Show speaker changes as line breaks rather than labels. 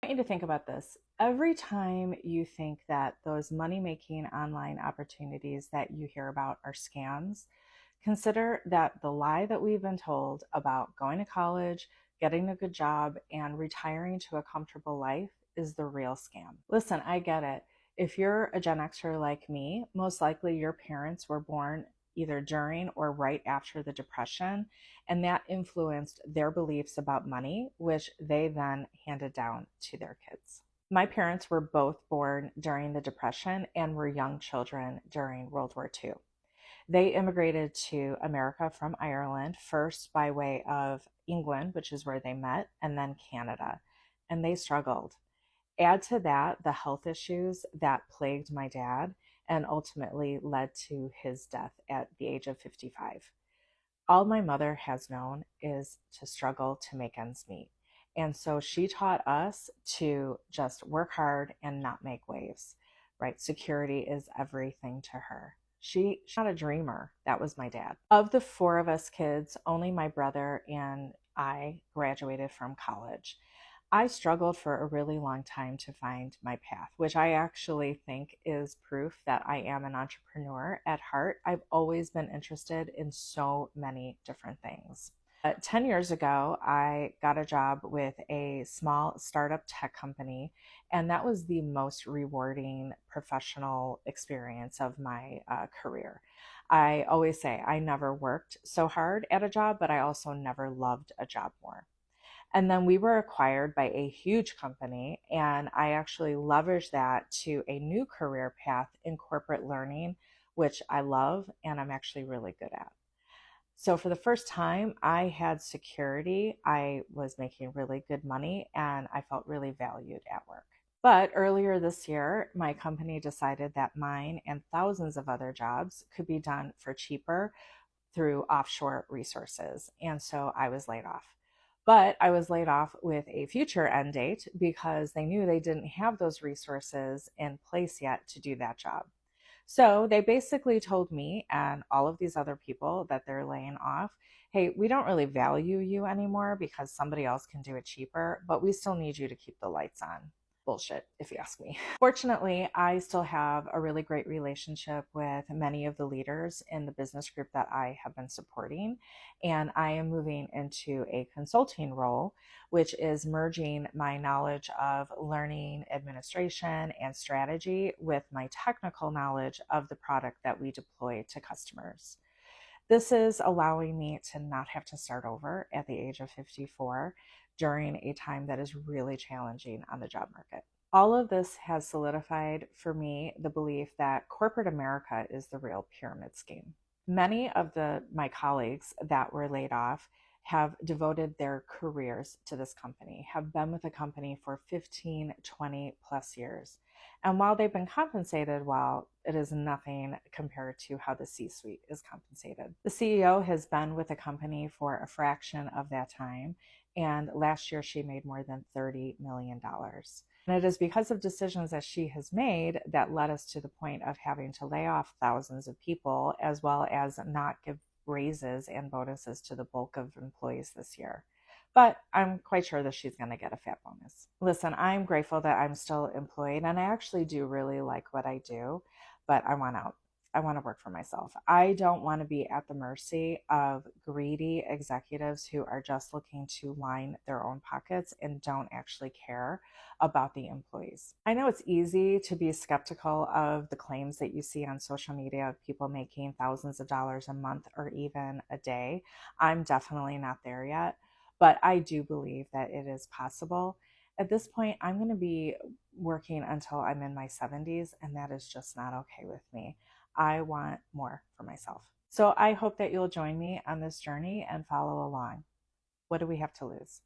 I want you to think about this. Every time you think that those money making online opportunities that you hear about are scams, consider that the lie that we've been told about going to college, getting a good job, and retiring to a comfortable life is the real scam. Listen, I get it. If you're a Gen Xer like me, most likely your parents were born either during or right after the Depression, and that influenced their beliefs about money, which they then handed down to their kids. My parents were both born during the Depression and were young children during World War II. They immigrated to America from Ireland, first by way of England, which is where they met, and then Canada. And they struggled. Add to that the health issues that plagued my dad and ultimately led to his death at the age of 55. All my mother has known is to struggle to make ends meet. And so she taught us to just work hard and not make waves, right? Security is everything to her. She's not a dreamer. That was my dad. Of the four of us kids, only my brother and I graduated from college. I struggled for a really long time to find my path, which I actually think is proof that I am an entrepreneur at heart. I've always been interested in so many different things. 10 years ago, I got a job with a small startup tech company, and that was the most rewarding professional experience of my career. I always say I never worked so hard at a job, but I also never loved a job more. And then we were acquired by a huge company, and I actually leveraged that to a new career path in corporate learning, which I love and I'm actually really good at. So, for the first time, I had security. I was making really good money and I felt really valued at work. But earlier this year, my company decided that mine and thousands of other jobs could be done for cheaper through offshore resources. And so I was laid off. But I was laid off with a future end date because they knew they didn't have those resources in place yet to do that job. So they basically told me and all of these other people that they're laying off, hey, we don't really value you anymore because somebody else can do it cheaper, but we still need you to keep the lights on. Bullshit, if you ask me. Fortunately, I still have a really great relationship with many of the leaders in the business group that I have been supporting. And I am moving into a consulting role, which is merging my knowledge of learning, administration, and strategy with my technical knowledge of the product that we deploy to customers. This is allowing me to not have to start over at the age of 54 during a time that is really challenging on the job market. All of this has solidified for me the belief that corporate America is the real pyramid scheme. Many of my colleagues that were laid off have devoted their careers to this company, have been with the company for 15, 20 plus years. And while they've been compensated, well, it is nothing compared to how the C suite is compensated. The CEO has been with the company for a fraction of that time. And last year, she made more than $30 million. And it is because of decisions that she has made that led us to the point of having to lay off thousands of people, as well as not give raises and bonuses to the bulk of employees this year. But I'm quite sure that she's going to get a fat bonus. Listen, I'm grateful that I'm still employed and I actually do really like what I do, but I want out. I want to work for myself. I don't want to be at the mercy of greedy executives who are just looking to line their own pockets and don't actually care about the employees. I know it's easy to be skeptical of the claims that you see on social media of people making thousands of dollars a month or even a day. I'm definitely not there yet, but I do believe that it is possible. At this point, I'm going to be working until I'm in my 70s, and that is just not okay with me. I want more for myself. So I hope that you'll join me on this journey and follow along. What do we have to lose?